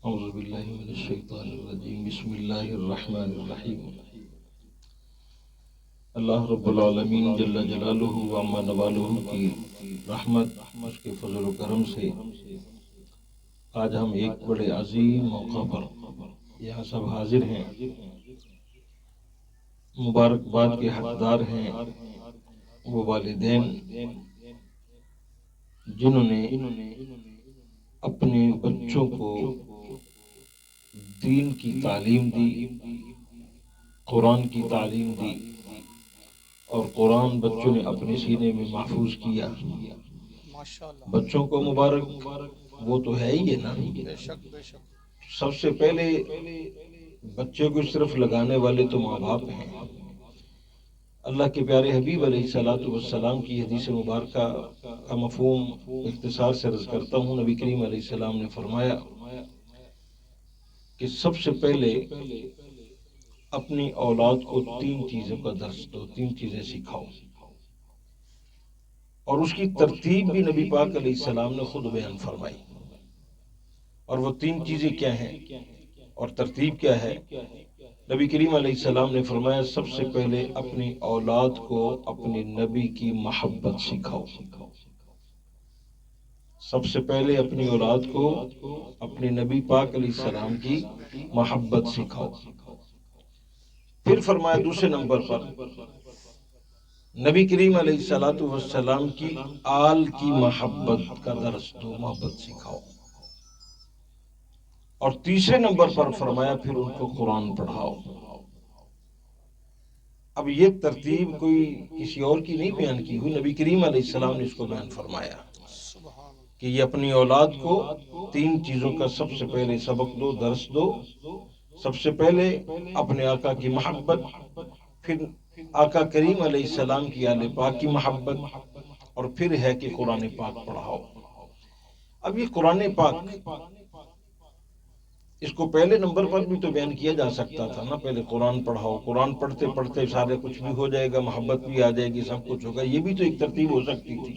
اعوذ باللہ من الشیطان الرجیم بسم اللہ الرحمن الرحیم اللہ رب العالمین جل جلالہ و عما نوالہ کی رحمت، اس کے فضل و کرم سے آج ہم ایک بڑے عظیم موقع پر یہاں سب حاضر ہیں، مبارکباد کے حقدار ہیں وہ والدین جنہوں نے اپنے بچوں کو دین کی تعلیم دی، قرآن کی تعلیم دی، اور قرآن بچوں نے اپنے سینے میں محفوظ کیا۔ بچوں کو مبارک وہ تو ہے ہی ہے نا۔ سب سے پہلے بچے کو صرف لگانے والے تو ماں باپ ہیں۔ اللہ کے پیارے حبیب علیہ الصلوۃ والسلام کی حدیث مبارکہ کا مفہوم اختصار سے عرض کرتا ہوں۔ نبی کریم علیہ السلام نے فرمایا کہ سب سے پہلے اپنی اولاد کو تین چیزوں کا درس دو، تین چیزیں سکھاؤ، اور اس کی ترتیب بھی نبی پاک علیہ السلام نے خود بیان فرمائی۔ اور وہ تین چیزیں کیا ہیں اور ترتیب کیا ہے؟ نبی کریم علیہ السلام نے فرمایا سب سے پہلے اپنی اولاد کو اپنے نبی کی محبت سکھاؤ۔ سب سے پہلے اپنی اولاد کو اپنے نبی پاک علیہ السلام کی محبت سکھاؤ۔ پھر فرمایا دوسرے نمبر پر نبی کریم علیہ الصلوۃ والسلام کی آل کی محبت کا درس دو، محبت سکھاؤ۔ اور تیسرے نمبر پر فرمایا پھر ان کو قرآن پڑھاؤ۔ اب یہ ترتیب کوئی کسی اور کی نہیں بیان کی ہوئی، نبی کریم علیہ السلام نے اس کو بیان فرمایا کہ یہ اپنی اولاد کو تین چیزوں کا سب سے پہلے سبق دو، درس دو۔ سب سے پہلے اپنے آقا کی محبت، پھر آقا کریم علیہ السلام کی آل پاک کی محبت، اور پھر ہے کہ قرآن پاک پڑھاؤ۔ اب یہ قرآن پاک، اس کو پہلے نمبر پر بھی تو بیان کیا جا سکتا تھا نا، پہلے قرآن پڑھاؤ، قرآن پڑھتے پڑھتے سارے کچھ بھی ہو جائے گا، محبت بھی آ جائے گی، سب کچھ ہوگا، یہ بھی تو ایک ترتیب ہو سکتی تھی۔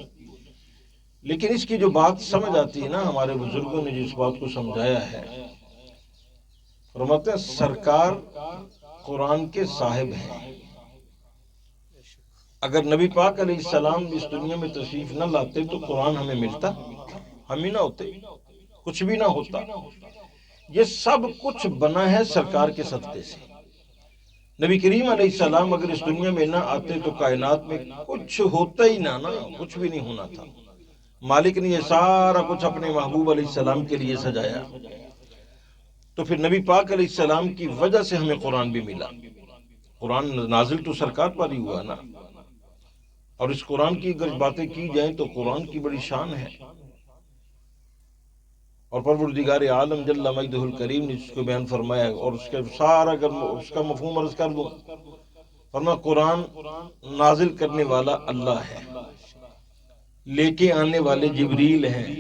لیکن اس کی جو بات سمجھ آتی ہے نا، ہمارے بزرگوں نے جس بات کو سمجھایا ہے، فرماتے ہیں سرکار قرآن کے صاحب ہیں۔ اگر نبی پاک علیہ السلام اس دنیا میں تشریف نہ لاتے تو قرآن ہمیں ملتا، ہم ہی نہ ہوتے، کچھ بھی نہ ہوتا۔ یہ سب کچھ بنا ہے سرکار کے صدقے سے۔ نبی کریم علیہ السلام اگر اس دنیا میں نہ آتے تو کائنات میں کچھ ہوتا ہی نہ، کچھ بھی نہیں ہونا تھا۔ مالک نے یہ سارا کچھ اپنے محبوب علیہ السلام کے لیے سجایا، تو پھر نبی پاک علیہ السلام کی وجہ سے ہمیں قرآن بھی ملا۔ قرآن نازل تو سرکار پر ہی ہوا نا، اور اس قرآن کی اگر باتیں کی جائیں تو قرآن کی بڑی شان ہے، اور پروردگار عالم جل مجدہ الکریم نے اس کو بیان فرمایا، اور اس کے سارا اگر اس کا مفہوم عرض کر دوں، فرمایا قرآن نازل کرنے والا اللہ ہے، لے کے آنے والے جبریل ہیں،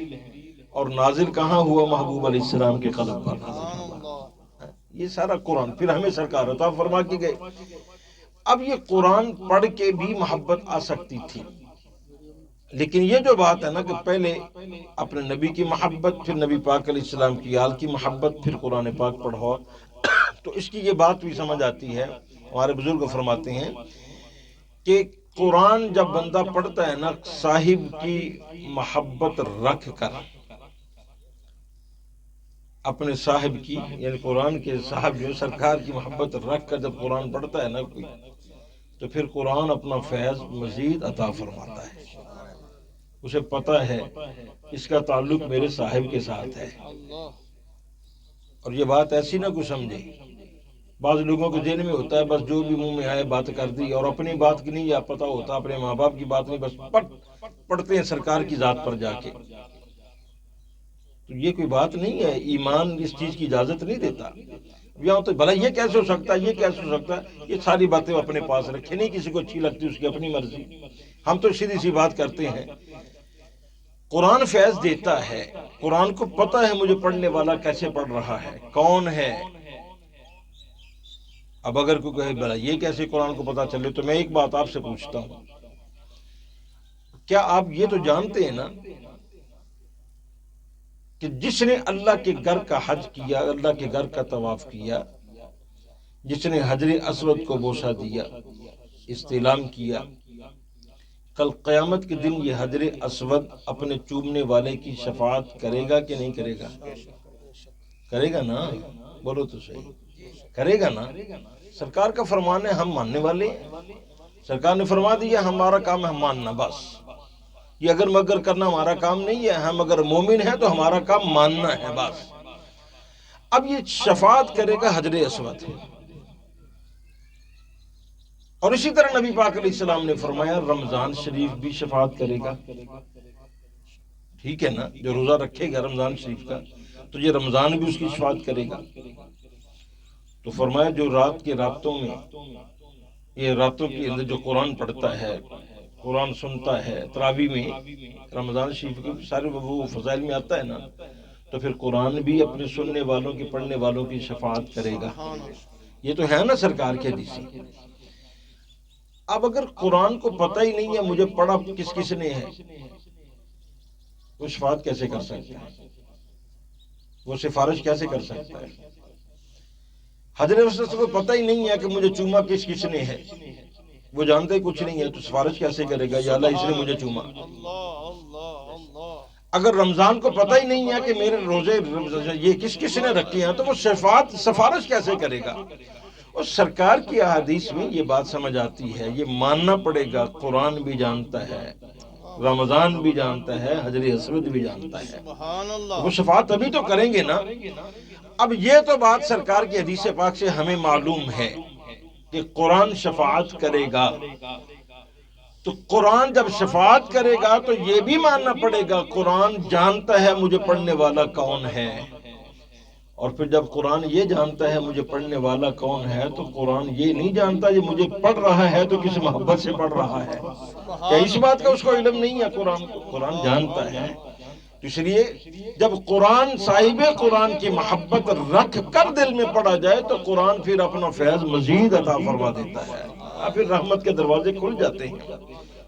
اور نازل کہاں ہوا؟ محبوب علیہ السلام کے قلب پر نازل ہوا۔ یہ سارا قرآن پھر ہمیں سرکار عطا فرما کے گئے۔ اب یہ قرآن پڑھ کے بھی محبت آ سکتی تھی، لیکن یہ جو بات ہے نا کہ پہلے اپنے نبی کی محبت، پھر نبی پاک علیہ السلام کی آل کی محبت، پھر قرآن پاک پڑھو، تو اس کی یہ بات بھی سمجھ آتی ہے۔ ہمارے بزرگ فرماتے ہیں کہ قرآن جب بندہ پڑھتا ہے نا صاحب کی محبت رکھ کر، اپنے صاحب کی یعنی قرآن کے صاحب جو سرکار کی محبت رکھ کر جب قرآن پڑھتا ہے نا کوئی، تو پھر قرآن اپنا فیض مزید عطا فرماتا ہے۔ اسے پتہ ہے اس کا تعلق میرے صاحب کے ساتھ ہے، اور یہ بات ایسی نہ کوئی سمجھے۔ بعض لوگوں کے ذہن میں ہوتا ہے بس جو بھی منہ میں آئے بات کر دی، اور اپنی بات کی نہیں یا پتہ ہوتا، اپنے ماں باپ کی بات نہیں، بس پڑھتے ہیں سرکار کی ذات پر جا کے۔ تو یہ کوئی بات نہیں ہے، ایمان اس چیز کی اجازت نہیں دیتا۔ یہاں تو بھلا یہ کیسے ہو سکتا ہے، یہ کیسے ہو سکتا ہے، یہ ساری باتیں اپنے پاس رکھے، نہیں کسی کو اچھی لگتی اس کی اپنی مرضی۔ ہم تو سیدھی سی بات کرتے ہیں، قرآن فیض دیتا ہے، قرآن کو پتہ ہے مجھے پڑھنے والا کیسے پڑھ رہا ہے، کون ہے۔ اب اگر کوئی کہے بھلا یہ کیسے قرآن کو پتہ چلے، تو میں ایک بات آپ سے پوچھتا ہوں، کیا آپ یہ تو جانتے ہیں نا کہ جس نے اللہ کے گھر کا حج کیا، اللہ کے گھر کا طواف کیا، جس نے حجر اسود کو بوسہ دیا، استلام کیا، کل قیامت کے دن یہ حجر اسود اپنے چومنے والے کی شفاعت کرے گا کہ نہیں کرے گا؟ کرے گا نا؟ بولو تو صحیح، کرے گا نا؟ سرکار کا فرمان ہے، ہم ماننے والے ہیں۔ سرکار نے فرما دیا ہمارا کام ہے ماننا، بس یہ اگر مگر کرنا ہمارا کام نہیں ہے، ہم اگر مومن ہیں تو ہمارا کام ماننا ہے بس۔ اب یہ شفاعت کرے گا حجر اسود، اور اسی طرح نبی پاک علیہ السلام نے فرمایا رمضان شریف بھی شفاعت کرے گا، ٹھیک ہے نا؟ جو روزہ رکھے گا رمضان شریف کا تو یہ رمضان بھی اس کی شفاعت کرے گا۔ تو فرمایا جو رات کے راتوں میں، یہ راتوں کے اندر جو قرآن پڑھتا ہے، قرآن سنتا ہے، تراویح میں رمضان شریف کے سارے وہ فضائل میں آتا ہے نا، تو پھر قرآن بھی اپنے سننے والوں کی، پڑھنے والوں کی شفاعت کرے گا۔ یہ تو ہے نا سرکار کے حدیث۔ اب اگر قرآن کو پتہ ہی نہیں ہے مجھے پڑھا کس کس نے ہے، وہ شفاعت کیسے کر سکتا ہے؟ وہ سفارش کیسے کر سکتا ہے؟ حضرت اسود کو پتہ ہی نہیں ہے کہ مجھے چوما کس کس نے ہے، وہ جانتے ہی کچھ نہیں ہے، تو سفارش کیسے کرے گا؟ یا اللہ اس نے مجھے چوما۔ اگر رمضان کو پتہ ہی نہیں ہے کہ میرے روزے یہ کس کس نے رکھے ہیں، تو وہ سفارش کیسے کرے گا؟ اور سرکار کی احادیث میں یہ بات سمجھ آتی ہے، یہ ماننا پڑے گا، قرآن بھی جانتا ہے، رمضان بھی جانتا ہے، حجر اسود بھی جانتا ہے، وہ شفاعت ابھی تو کریں گے نا۔ اب یہ تو بات سرکار کی حدیث پاک سے ہمیں معلوم ہے کہ قرآن شفاعت کرے گا، تو قرآن جب شفاعت کرے گا تو یہ بھی ماننا پڑے گا قرآن جانتا ہے مجھے پڑھنے والا کون ہے، اور پھر جب قرآن یہ جانتا ہے مجھے پڑھنے والا کون ہے، تو قرآن یہ نہیں جانتا یہ مجھے پڑھ رہا ہے تو کس محبت سے پڑھ رہا ہے، کیا اس بات کا اس کو علم نہیں ہے؟ قرآن کو قرآن جانتا ہے۔ تو اس لیے جب قرآن صاحب قرآن کی محبت رکھ کر دل میں پڑھا جائے تو قرآن پھر اپنا فیض مزید عطا فرما دیتا ہے، پھر رحمت کے دروازے کھل جاتے ہیں۔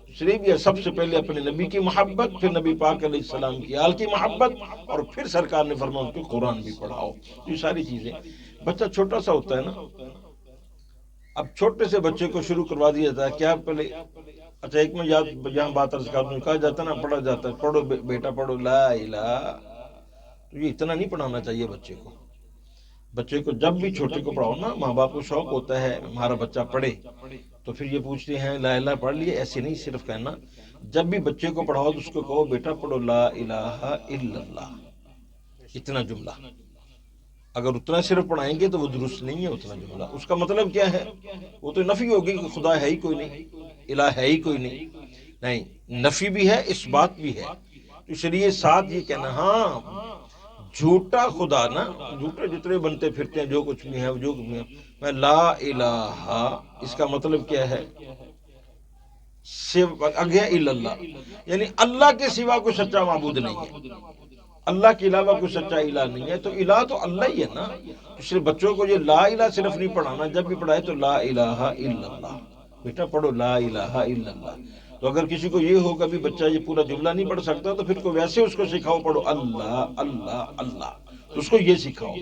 اس لیے بھی سب سے پہلے اپنے نبی کی محبت، پھر نبی پاک علیہ السلام کی آل کی محبت، اور پھر سرکار نے فرمایا ان کو قرآن بھی پڑھاؤ۔ یہ ساری چیزیں، بچہ چھوٹا سا ہوتا ہے نا، اب چھوٹے سے بچے کو شروع کروا دیا جاتا ہے کیا پہلے، اچھا ایک میں یہاں بات عرض کر دوں، کہا جاتا ہے نا پڑھا جاتا ہے پڑھو بیٹا پڑھو لا الہ، تو یہ اتنا نہیں پڑھانا چاہیے بچے کو۔ بچے کو جب بھی چھوٹے کو پڑھاؤ نا، ماں باپ کو شوق ہوتا ہے ہمارا بچہ پڑھے، تو پھر یہ پوچھتے ہیں لا الہ پڑھ لیے، ایسے نہیں صرف کہنا، جب بھی بچے کو پڑھاؤ تو اس کو کہو بیٹا پڑھو لا الہ الا اللہ، اتنا جملہ۔ اگر اتنا صرف پڑھائیں گے تو وہ درست نہیں ہے اتنا جملہ۔ اس کا مطلب کیا ہے؟ وہ تو نفی ہوگی کہ خدا ہے ہی کوئی نہیں، الہ ہے ہی کوئی نہیں، نفی بھی ہے اس بات بھی ہے، تو اس لیے ساتھ یہ کہنا ہاں جھوٹا خدا نا، جھوٹے جتنے بنتے پھرتے ہیں جو کچھ بھی ہے جو کچھ بھی ہے، میں لا الہ، اس کا مطلب کیا ہے؟ اگیا الا اللہ، یعنی اللہ کے سوا کوئی سچا معبود نہیں ہے، اللہ کے علاوہ کوئی سچا الہ نہیں ہے، تو الہ تو اللہ ہی ہے نا۔ اس لیے بچوں کو یہ لا الہ صرف نہیں پڑھانا، جب بھی پڑھائے تو لا الہ الا اللہ، بیٹا پڑھو لا الہ الا اللہ۔ تو اگر کسی کو یہ ہوگا بھی بچہ یہ پورا جملہ نہیں پڑھ سکتا تو پھر کو ویسے اس کو سکھاؤ پڑھو اللہ اللہ اللہ، تو اس کو یہ سکھاؤ،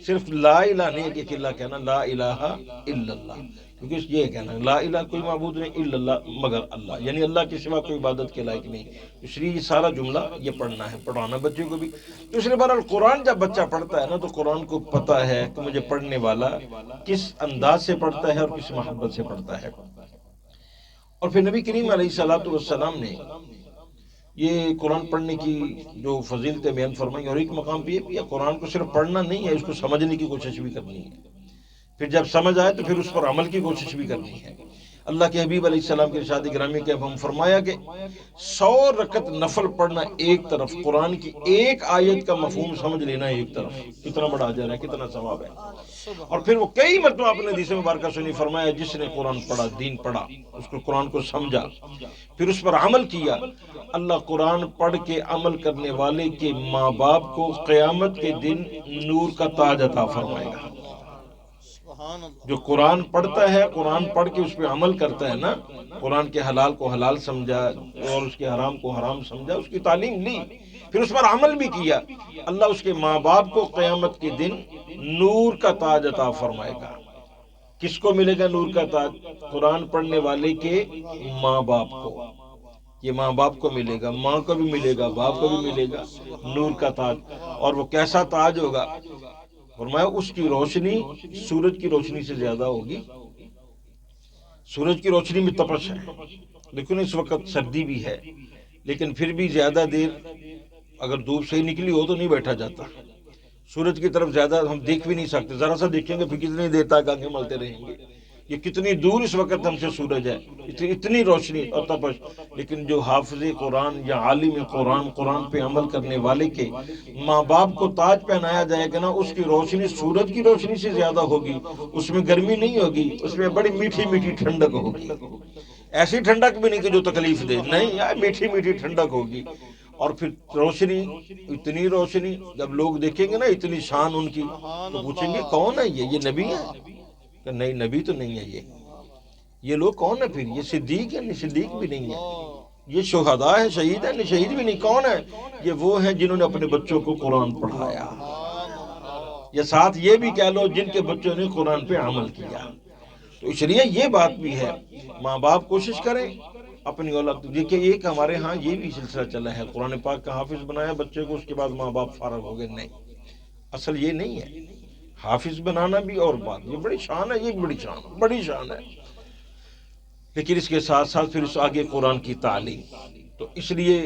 صرف لا الہ نہیں ہے کہ اللہ کہنا لا الہ الا اللہ، کیونکہ یہ کہنا لا الہ کوئی معبود نہیں الا اللہ مگر اللہ، یعنی اللہ کے سوا کوئی عبادت کے لائق نہیں، اس لیے یہ سارا جملہ یہ پڑھنا ہے، پڑھانا بچے کو بھی۔ تو اس لیے بہرحال قرآن جب بچہ پڑھتا ہے نا تو قرآن کو پتہ ہے کہ مجھے پڑھنے والا کس انداز سے پڑھتا ہے اور کس محبت سے پڑھتا ہے۔ اور پھر نبی کریم علیہ الصلوۃ والسلام نے یہ قرآن پڑھنے کی جو فضیلتیں بیان فرمائی، اور ایک مقام پہ یہ بھی ہے قرآن کو صرف پڑھنا نہیں ہے، اس کو سمجھنے کی کوشش بھی کرنی ہے، پھر جب سمجھ آئے تو پھر اس پر عمل کی کوشش بھی کرنی ہے۔ اللہ کے حبیب علیہ السلام کے ارشاد گرامی کے ہم فرمایا کہ 100 رکعت نفل پڑھنا ایک طرف، قرآن کی ایک آیت کا مفہوم سمجھ لینا ایک طرف، کتنا بڑا اجر ہے، کتنا ثواب ہے۔ اور پھر وہ کئی مرتبہ آپ نے حدیث مبارکہ سنی، فرمایا جس نے قرآن پڑھا، دین پڑھا، اس کو قرآن کو سمجھا، پھر اس پر عمل کیا، اللہ قرآن پڑھ کے عمل کرنے والے کے ماں باپ کو قیامت کے دن نور کا تاج عطا فرمائے گا۔ جو قرآن پڑھتا ہے، قرآن پڑھ کے اس پہ عمل کرتا ہے نا، قرآن کے حلال کو حلال سمجھا اور اس کے حرام کو حرام سمجھا، اس کی تعلیم لی، پھر اس پر عمل بھی کیا، اللہ اس کے ماں باپ کو قیامت کے دن نور کا تاج عطا فرمائے گا۔ کس کو ملے گا نور کا تاج؟ قرآن پڑھنے والے کے ماں باپ کو، یہ ماں باپ کو ملے گا، ماں کو بھی ملے گا، باپ کو بھی ملے گا نور کا تاج۔ اور وہ کیسا تاج ہوگا؟ فرمایا اس کی روشنی سورج کی روشنی سے زیادہ ہوگی۔ سورج کی روشنی میں تپش ہے، لیکن اس وقت سردی بھی ہے، لیکن پھر بھی زیادہ دیر اگر دھوپ صحیح نکلی ہو تو نہیں بیٹھا جاتا۔ سورج کی طرف زیادہ ہم دیکھ بھی نہیں سکتے، ذرا سا دیکھیں گے پھر کتنی دیر تک آنکھیں ملتے رہیں گے۔ یہ کتنی دور اس وقت ہم سے سورج ہے، اتنی روشنی اور تپش، لیکن جو حافظ قرآن یا عالم قرآن، قرآن پہ عمل کرنے والے کے ماں باپ کو تاج پہنایا جائے گا نا، اس کی روشنی سورج کی روشنی سے زیادہ ہوگی، اس میں گرمی نہیں ہوگی، اس میں بڑی میٹھی میٹھی ٹھنڈک ہوگی۔ ایسی ٹھنڈک بھی نہیں کہ جو تکلیف دے، نہیں، میٹھی میٹھی ٹھنڈک ہوگی۔ اور پھر روشنی، اتنی روشنی، جب لوگ دیکھیں گے نا اتنی شان ان کی، تو پوچھیں گے کون ہے یہ نبی ہے؟ کہ نہیں، نبی تو نہیں ہے یہ لوگ کون ہے پھر؟ یہ صدیق ہے؟ نہیں، صدیق بھی نہیں ہے۔ یہ شہداء ہے، شہید ہے؟ نہیں، شہید بھی نہیں۔ کون ہے یہ؟ وہ ہیں جنہوں نے اپنے بچوں کو قرآن پڑھایا، یا ساتھ یہ بھی کہہ لو جن کے بچوں نے قرآن پہ عمل کیا۔ تو اس لیے یہ بات بھی ہے، ماں باپ کوشش کریں اپنی اولاد۔ دیکھیں ایک ہمارے ہاں یہ بھی سلسلہ چلا ہے، قرآن پاک کا حافظ بنایا بچے کو، اس کے بعد ماں باپ فارغ ہو گئے۔ نہیں، اصل یہ نہیں ہے، حافظ بنانا بھی اور بات، یہ بڑی شان ہے، یہ بڑی شان ہے، لیکن اس کے ساتھ ساتھ پھر اس آگے قرآن کی تعلیم۔ تو اس لیے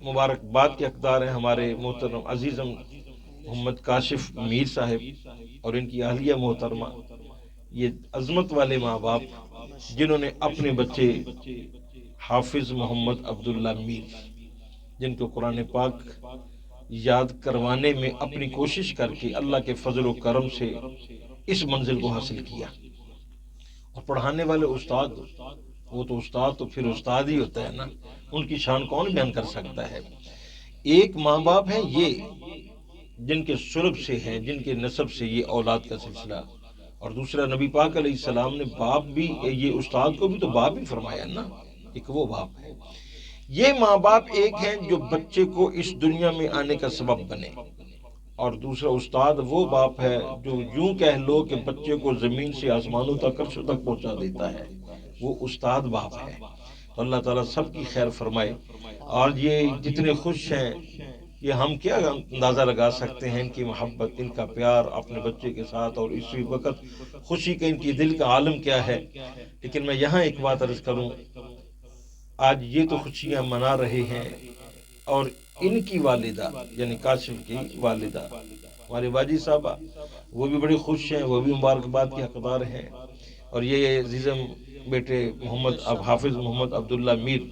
مبارکباد کے حقدار ہیں ہمارے محترم عزیزم محمد کاشف میر صاحب اور ان کی اہلیہ محترمہ، یہ عظمت والے ماں باپ جنہوں نے اپنے بچے حافظ محمد عبداللہ میر، جن کو قرآن پاک یاد کروانے میں اپنی کوشش کر کے اللہ کے فضل و کرم سے اس منزل کو حاصل کیا۔ اور پڑھانے والے استاد، وہ تو استاد تو پھر استاد ہی ہوتا ہے نا، ان کی شان کون بیان کر سکتا ہے۔ ایک ماں باپ ہیں یہ جن کے سلب سے ہیں، جن کے نسب سے یہ اولاد کا سلسلہ، اور دوسرا نبی پاک علیہ السلام نے باپ بھی، یہ استاد کو بھی تو باپ ہی فرمایا نا، ایک وہ باپ ہے۔ یہ ماں باپ ایک ہیں جو بچے کو اس دنیا میں آنے کا سبب بنے، اور دوسرا استاد وہ باپ ہے جو یوں کہہ لو کہ بچے کو زمین سے آسمانوں تک عرشوں تک پہنچا دیتا ہے، وہ استاد باپ ہے۔ تو اللہ تعالیٰ سب کی خیر فرمائے۔ اور یہ جتنے خوش ہیں، یہ ہم کیا اندازہ لگا سکتے ہیں ان کی محبت، ان کا پیار اپنے بچے کے ساتھ، اور اسی وقت خوشی کا ان کی دل کا عالم کیا ہے۔ لیکن میں یہاں ایک بات عرض کروں، آج یہ تو خوشیاں منا رہے ہیں، اور ان کی والدہ یعنی کاشف کی والدہ ہمارے واجی صاحبہ، وہ بھی بڑے خوش ہیں، وہ بھی مبارکباد کے حقدار ہیں۔ اور یہ عزیزم بیٹے محمد اب حافظ محمد عبداللہ میر،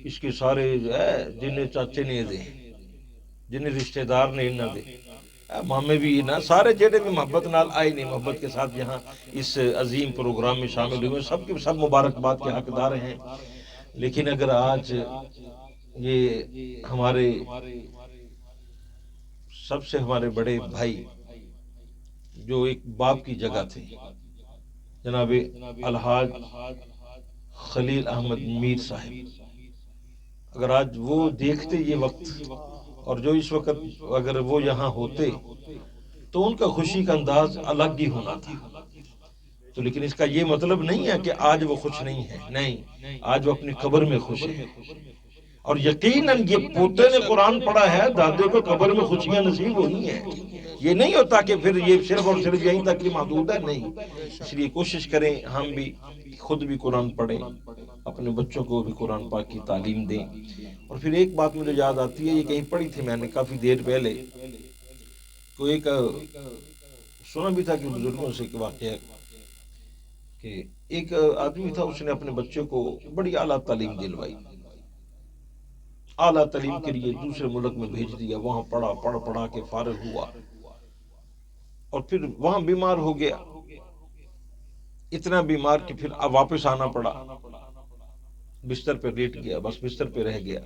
اس کے سارے جو ہے جنہیں چاچے نے دے، جنہیں رشتہ دار نے نہ دے، مامے بھی نہ، سارے جڑے بھی محبت نال آئے نہیں، محبت کے ساتھ یہاں اس عظیم پروگرام میں شامل ہوئے، سب کے سب مبارکباد کے حقدار ہیں۔ لیکن اگر آج یہ ہمارے سب سے ہمارے بڑے بھائی جو ایک باپ کی جگہ تھے، جناب الحاج خلیل احمد میر صاحب، اگر آج وہ دیکھتے یہ وقت، اور جو اس وقت اگر وہ یہاں ہوتے تو ان کا خوشی کا انداز الگ ہی ہونا تھا۔ تو لیکن اس کا یہ مطلب نہیں ہے کہ آج وہ خوش نہیں ہے، نہیں، آج وہ اپنی قبر میں خوش ہے۔ اور یقیناً یہ پوتے نے قرآن پڑھا ہے، دادے کو قبر میں خوشیاں نصیب ہوئی ہیں۔ یہ نہیں ہوتا کہ پھر یہ صرف اور صرف یہیں تک ہی محدود ہے، نہیں۔ اس لیے کوشش کریں ہم بھی، خود بھی قرآن پڑھیں، اپنے بچوں کو بھی قرآن پاک کی تعلیم دیں۔ اور پھر ایک بات مجھے یاد آتی ہے، یہ کہیں پڑھی تھی میں نے کافی دیر پہلے، تو ایک سنا بھی تھا کہ بزرگوں سے ایک واقعہ، کہ ایک آدمی تھا، اس نے اپنے بچے کو بڑی اعلیٰ تعلیم دلوائی، اعلیٰ تعلیم کے لیے دوسرے ملک میں بھیج دیا، وہاں پڑھا کے فارغ ہوا، اور پھر وہاں بیمار ہو گیا، اتنا بیمار کہ پھر اب واپس آنا پڑا، بستر پہ لیٹ گیا، بس بستر پہ رہ گیا۔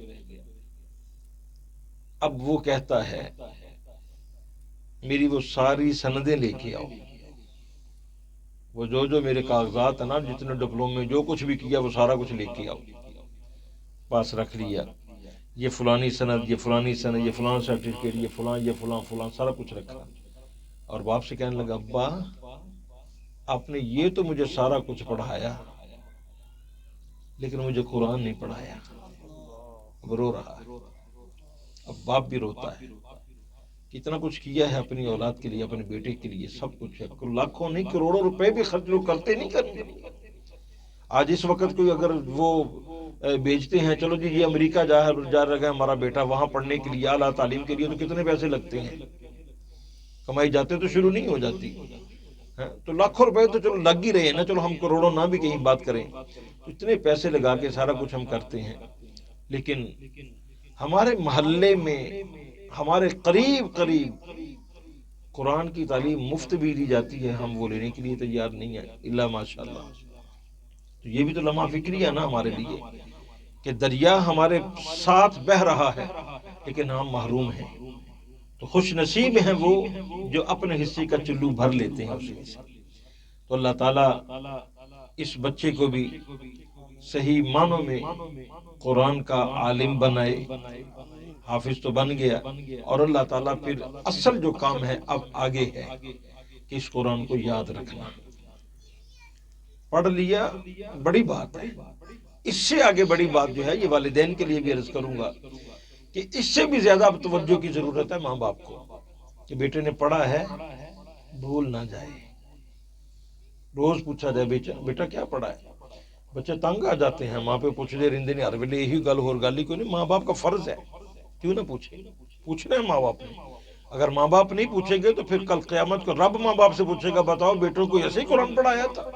اب وہ کہتا ہے میری وہ ساری سندیں لے کے آؤ، وہ جو میرے کاغذات ہیں نا، جتنے ڈپلومے جو کچھ بھی کیا وہ سارا کچھ لے کے آؤ۔ پاس رکھ لیا، یہ فلانی سند، یہ فلانی سند، یہ فلان سرٹیفکیٹ، یہ فلاں فلاں سارا کچھ رکھا، اور باپ سے کہنے لگا ابا آپ نے یہ تو مجھے سارا کچھ پڑھایا لیکن مجھے قرآن نہیں پڑھایا۔ اب رو رہا ہے، اب باپ بھی روتا ہے، کتنا کچھ کیا ہے اپنی اولاد کے لیے، اپنے بیٹے کے لیے، سب کچھ ہے، لاکھوں نہیں کروڑوں روپے بھی خرچ لوگ کرتے نہیں کرتے۔ آج اس وقت کوئی اگر وہ بیچتے ہیں، چلو جی یہ امریکہ جا رہا ہے ہمارا بیٹا وہاں پڑھنے کے لیے، اعلیٰ تعلیم کے لیے، تو کتنے پیسے لگتے ہیں، کمائی جاتے تو شروع نہیں ہو جاتی، تو لاکھوں روپے تو چلو لگ ہی رہے ہیں نا، چلو ہم کروڑوں نہ بھی کہیں بات کریں، تو اتنے پیسے لگا کے سارا کچھ ہم کرتے ہیں، لیکن ہمارے محلے میں ہمارے قریب قرآن کی تعلیم مفت بھی دی جاتی ہے، ہم وہ لینے کے لیے تیار نہیں ہیں الا ماشاءاللہ۔ تو یہ بھی تو لمحہ فکری ہے نا ہمارے لیے کہ دریا ہمارے ساتھ بہہ رہا ہے لیکن ہم محروم ہیں، تو خوش نصیب ہیں وہ جو اپنے حصے کا چلو بھر لیتے ہیں اسی سے۔ تو اللہ تعالیٰ اس بچے کو بھی صحیح معنوں میں قرآن کا عالم بنائے، حافظ تو بن گیا، اور اللہ تعالیٰ پھر اصل جو کام ہے اب آگے ہے کہ اس قرآن کو یاد رکھنا، پڑھ لیا بڑی بات ہے، اس سے آگے بڑی بات جو ہے یہ والدین کے لیے بھی عرض کروں گا کہ اس سے بھی زیادہ اب توجہ کی ضرورت ہے ماں باپ کو، کہ بیٹے نے پڑھا ہے بھول نہ جائے، روز پوچھا جائے بیٹا کیا پڑھا ہے، بچے تنگ آ جاتے ہیں، ماں پہ پوچھ دے رہندے نے ہر ویلے یہی گل ہور گل ہی کوئی نہیں، ماں باپ کا فرض ہے کیوں نہ پوچھنا ہے ماں باپ نے، اگر ماں باپ نہیں پوچھیں گے تو پھر کل قیامت کو رب ماں باپ سے پوچھے گا بتاؤ بیٹوں کو ایسے ہی قرآن پڑھایا تھا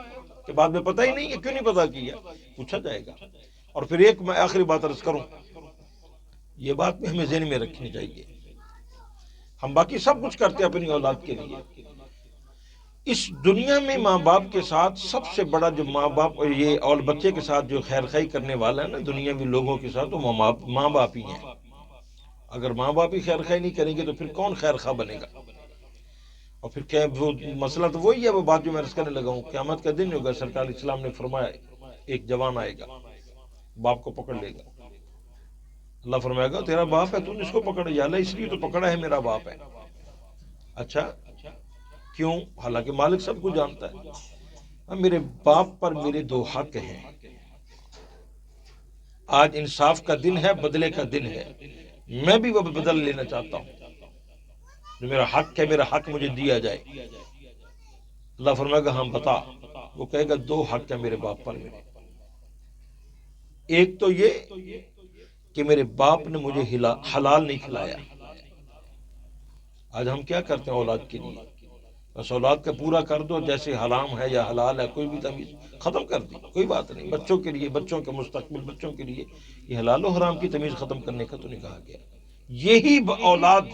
کہ بعد میں پتہ ہی نہیں ہے، کیوں نہیں پتہ کیا، پوچھا جائے گا۔ اور پھر ایک میں آخری بات عرض کروں، یہ بات بھی ہمیں ذہن میں رکھنی چاہیے، ہم باقی سب کچھ کرتے ہیں اپنی اولاد کے لیے، اس دنیا میں ماں باپ کے ساتھ سب سے بڑا جو ماں باپ یہ اور بچے کے ساتھ جو خیر خواہی کرنے والا ہے نا دنیاوی لوگوں کے ساتھ، وہ ماں باپ ہی ہیں۔ اگر ماں باپ ہی خیر خواہی نہیں کریں گے تو پھر کون خیر خواہ بنے گا؟ اور پھر کیا وہ مسئلہ تو وہی ہے، وہ بات جو میں عرض کرنے لگا ہوں، قیامت کا دن ہوگا، سرکار اسلام نے فرمایا ایک جوان آئے گا، باپ کو پکڑ لے گا، اللہ فرمائے گا تیرا باپ ہے تو نے اس کو پکڑا، یا اللہ اس لیے تو پکڑا ہے میرا باپ ہے۔ اچھا کیوں؟ حالانکہ مالک سب کو جانتا ہے، میرے باپ پر میرے دو حق ہیں، آج انصاف کا دن ہے، بدلے کا دن ہے، میں بھی وہ بدل لینا چاہتا ہوں، جو میرا حق ہے میرا حق مجھے دیا جائے۔ اللہ فرمائے گا ہاں بتا، وہ کہے گا دو حق ہے میرے باپ پر میرے، ایک تو یہ کہ میرے باپ نے مجھے حلال نہیں کھلایا۔ آج ہم کیا کرتے ہیں اولاد کے لیے؟ بس اولاد کا پورا کر دو، جیسے حرام ہے یا حلال ہے کوئی بھی تمیز ختم کر دی، کوئی بات نہیں، بچوں کے لیے، بچوں کے مستقبل، بچوں کے لیے یہ حلال و حرام کی تمیز ختم کرنے کا تو نہیں کہا گیا۔ یہی اولاد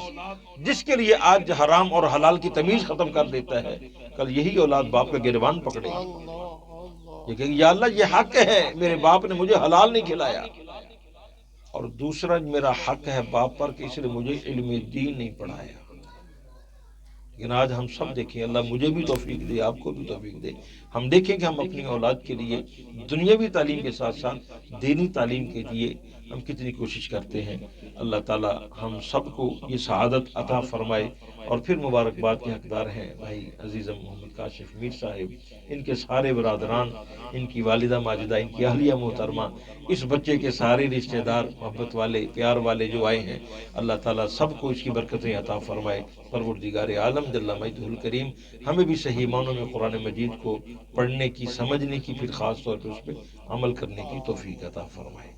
جس کے لیے آج حرام اور حلال کی تمیز ختم کر دیتا ہے، کل یہی اولاد باپ کا گریبان پکڑے گی، یہ کہے گی یا اللہ یہ حق ہے میرے باپ نے مجھے حلال نہیں کھلایا، اور دوسرا میرا حق ہے باپ پر کہ اس نے مجھے علم دین نہیں پڑھایا۔ لیکن آج ہم سب دیکھیں، اللہ مجھے بھی توفیق دے، آپ کو بھی توفیق دے، ہم دیکھیں کہ ہم اپنی اولاد کے لیے دنیاوی تعلیم کے ساتھ ساتھ دینی تعلیم کے لیے ہم کتنی کوشش کرتے ہیں۔ اللہ تعالی ہم سب کو یہ سعادت عطا فرمائے، اور پھر مبارکباد کے حقدار ہیں بھائی عزیزم محمد کاشف میر صاحب، ان کے سارے برادران، ان کی والدہ ماجدہ، ان کی اہلیہ محترمہ، اس بچے کے سارے رشتہ دار، محبت والے، پیار والے جو آئے ہیں، اللہ تعالیٰ سب کو اس کی برکتیں عطا فرمائے۔ پروردگار عالم جل مجدہ الکریم ہمیں بھی صحیح معنوں میں قرآن مجید کو پڑھنے کی، سمجھنے کی، پھر خاص طور پہ اس پہ عمل کرنے کی توفیق عطا فرمائے۔